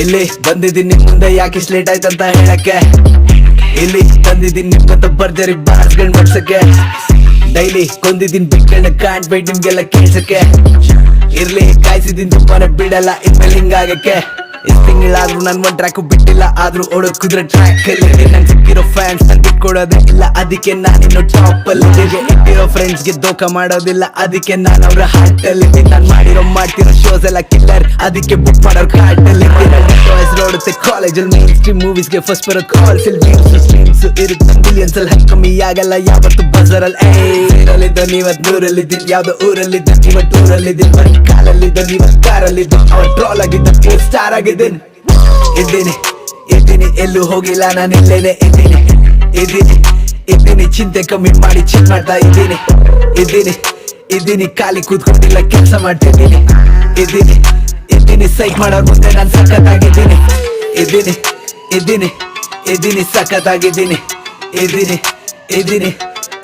ಇಲ್ಲಿ ಬಂದಿದ್ದೀನಿ ಮುಂದೆ ಯಾಕೆ ಲೇಟ್ ಆಯ್ತಂತ ಹೇಳಕ್ಕೆ. ಇಲ್ಲಿ ತಂದಿದ್ದೀನಿ ನಿಮ್ಮಂತ ಬರ್ಜರಿ ಬಾಸ್ಗಳ್ ಮಾಡ್ಸಕ್ಕೆ. ಡೈಲಿ ಕೊಂದಿದ್ದೀನಿ ಬಿಟ್ಗಳನ್ನ ಕಾಣ್ಬೇಡಿ ನಿಮ್ಗೆಲ್ಲ ಕೇಳ್ಸಕ್ಕೆ. ಇರ್ಲಿ ಕಾಯ್ಸಿದ್ದೀನಿ ತುಂಬಾನೇ ಬಿಡಲ್ಲ ಇನ್ಮೇಲೆ ಹಿಂಗಾಗಕ್ಕೆ. ಇಷ್ಟು ತಿಂಗಳಾದ್ರೂ ನನ್ ಒಂದ್ ಟ್ರ್ಯಾಕು ಬಿಟ್ಟಿಲ್ಲ, ಆದ್ರೂ ಓಡೋ ಕುದ್ರೆ ಟ್ರ್ಯಾಕ್ ಅಲ್ಲಿ ನನ್ ಸಿಕ್ಕಿರೋ ಫ್ಯಾನ್ಸ್ ನನ್ ಬಿಟ್ಕೊಡೋದೇ ಇಲ್ಲ, ಅದಕ್ಕೆ ನಾನಿನ್ನು ಟಾಪ್ ಅಲ್ಲಿ. ಇಟ್ಟಿರೋ ಫ್ರೆಂಡ್ಸ್ ಗೆ ದೋಖ ಮಾಡೋದಿಲ್ಲ, ಅದಕ್ಕೆ ನಾನು ಅವ್ರ ಹಾರ್ಟ್ ಅಲ್ಲಿ. ನಾನ್ ಮಾಡ್ತಿರೋ ಶೋಸ್ ಎಲ್ಲ ಕಿಲ್ಲರ್, ಅದಕ್ಕೆ ಬುಕ್ ಮಾಡೋರ್ ಕಾರ್ಟ್ ಅಲ್ಲಿ. ನೋಡುತ್ತೆ ಕಾಲೇಜಲ್ಲಿ ಮೇನ್ ಸ್ಟ್ರೀಮ್ ಮೂವೀಸ್ ಗೆ ಫಸ್ಟ್ ಬರೋ ಕಾಲ್ಸ್ ಇಲ್ಲಿ ಸ್ಟ್ರೀಮ್ಸ್ ಇರುತ್ತೆ ಮಿಲಿಯನ್ಸ್ ಅಲ್ಲಿ. ಕಮ್ಮಿ ಆಗಲ್ಲ ಯಾವತ್ತು ಬಜಾರಲ್ಲಿ. ಇರಲಿದ್ದ ನೀವತ್ ನೂರಲ್ಲಿದ್ದೀನಿ, ಯಾವ್ದೋ ಊರಲ್ಲಿದ್ದ ಇವತ್ತು ಊರಲ್ಲಿದ್ದೀನಿ. ಬರೀ ಕಾಲಲ್ಲಿದ್ದ ನೀವತ್ ಕಾರಲ್ಲಿದ್ದ ಅವನ್ ಟ್ರಾಲ್ ಆಗಿದ್ದ ಸ್ಟಾರ್ ಆಗಿದ್ದೀನಿ. ಇದ್ದೀನಿ ಎಲ್ಲೂ ಹೋಗಿಲ್ಲ ನಾನು ಇಲ್ಲೇನೆ ಇದ್ದೀನಿ ಚಿಂತೆ ಕಮ್ಮಿ ಮಾಡಿ ಚಿಲ್ ಮಾಡ್ತಾ ಇದ್ದೀನಿ ಖಾಲಿ ಕೂತ್ಕೊಂಡಿಲ್ಲ ಕೆಲಸ ಮಾಡ್ತಿದ್ದೀನಿ. ಇದ್ದೀನಿ ಸೈಕ್ ಮಾಡೋರ್ ಮುಂದೆ ನಾನು ಸಖತ್ತಾಗಿದ್ದೀನಿ. ಇದ್ದೀನಿ ಸಖತ್ತಾಗಿದ್ದೀನಿ.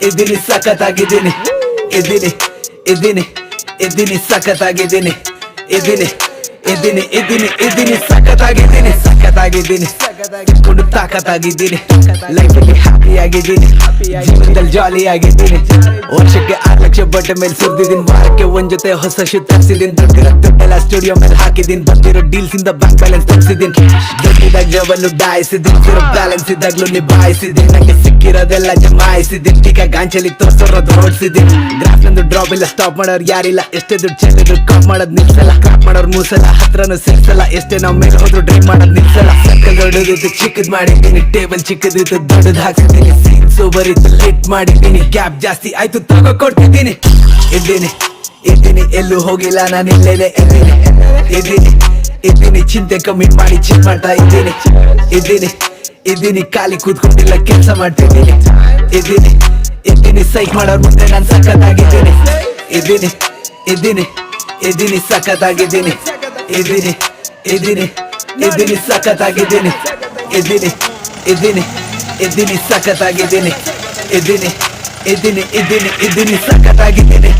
ಇದ್ದೀನಿ ಸಖತ್ತಾಗಿದ್ದೀನಿ. ಇದ್ದೀನಿ ಸಖತ್ತಾಗಿದ್ದೀನಿ. ಇದ್ದೀನಿ ಸಖತ್ತಾಗಿದ್ದೀನಿ. ಕೊಂಡು ತಾಕತ್ತಾಗಿದ್ದೀನಿ. ಲೈಫಲ್ಲಿ ಹ್ಯಾಪಿ ಆಗಿದ್ದೀನಿ, ಜೀವನದಲ್ಲಿ ಜಾಲಿ ಆಗಿದ್ದೀನಿ. ವರ್ಷಕ್ಕೆ 6 ಲಕ್ಷ ಬಟ್ಟೆ ಮೇಲೆ ಸುರಿದಿದ್ದೀನಿ, ವಾರಕ್ಕೆ ಒಂದ್ ಜೊತೆ ಹೊಸ ಶೂ ತರಿಸಿದ್ದೀನಿ. ದುಡ್ಡೆಲ್ಲ ಸ್ಟುಡಿಯೋ ಮೇಲೆ ಹಾಕಿದ್ದೀನಿ, ಬಂದಿರೋ ಡೀಲ್ಸ್ ಇಂದ ಬ್ಯಾಂಕ್ ಬ್ಯಾಲೆನ್ಸ್ ತರಿಸಿದ್ದೀನಿ. ದುಡ್ಡಿದಾಗ ಜವನ್ನು ಡಾಯಿಸಿದ್ದೀನಿ, ಬ್ಯಾಲೆನ್ಸ್ ಇದ್ದಾಗ್ಲೂ ನಿಭಾಯಿಸಿದ್ದೀನಿ. ನಂಗೆ ಸಿಕ್ಕಿರೋದೆಲ್ಲ ಜಮಾಯಿಸಿದ್ದೀನಿ, ಈಗ ಗಾಂಚಲಿ ತೋರ್ಸೋದು ಓಡಿಸಿದ್ದೀನಿ. ಗ್ರಾಫ್ ನಂದು ಡ್ರಾಪ್ ಇಲ್ಲ, ಸ್ಟಾಪ್ ಮಾಡೋರು ಯಾರಿಲ್ಲ. ಎಷ್ಟೇ ದುಡ್ಡು ಚೆಲ್ಲಿದ್ರು ಕಾಪ್ ಮಾಡೋದ್ ನಿಲ್ಸಲ್ಲ, ಕ್ರಾಪ್ ಮಾಡೋರು ಮೂಸಲ್ಲ, ಹತ್ರನೂ ಸೇರ್ಸಲ್ಲ. ಎಷ್ಟೇ ನಾವ್ ಮೇಲೆ ಹೋದ್ರು ಡ್ರೈವ್ ಮಾಡೋದ್ ನಿಲ್ಸಲ್ಲ. ಸರ್ಕಲ್ ದೊಡ್ಡದಿತ್ತು ಚಿಕ್ಕದ್ ಮಾಡಿದ್ದೀನಿ, ಟೇಬಲ್ ಚಿಕ್ಕದಿತ್ತು ದೊಡ್ಡದ್ ಹಾಕ್ಸಿದ್ದೀನಿ. ಸೀನ್ ಸೂಪರ್ ಇತ್ತು ಲೇಟ್ ಮಾಡಿದ್ದೀನಿ, ಗ್ಯಾಪ್ ಜಾಸ್ತಿ ಆಯ್ತು ತಗೋ ಕೊಡ್ತಿದ್ದೀನಿ. ಇದ್ದೀನಿ ಎಲ್ಲೂ ಹೋಗಿಲ್ಲ ನಾನು ಇಲ್ಲೇನೆ ಇದ್ದೀನಿ ಚಿಂತೆ ಕಮ್ಮಿ ಮಾಡಿ ಚಿಲ್ ಮಾಡ್ತಾ ಇದ್ದೀನಿ ಖಾಲಿ ಕೂತ್ಕೊಂಡಿಲ್ಲ ಕೆಲಸ ಮಾಡ್ತಿದ್ದೀನಿ. ಇದ್ದೀನಿ ಸೈಕ್ ಮಾಡೋರ್ ಮುಂದೆ ನಾನು ಸಖತ್ತಾಗಿದ್ದೀನಿ. ಇದ್ದೀನಿ ಸಖತ್ತಾಗಿದ್ದೀನಿ. ಇದ್ದೀನಿ ಸಖತ್ತಾಗಿದ್ದೀನಿ. ಇದ್ದೀನಿ ಸಖತ್ತಾಗಿದ್ದೀನಿ. ಇದ್ದೀನಿ ಸಖತ್ತಾಗಿದ್ದೀನಿ.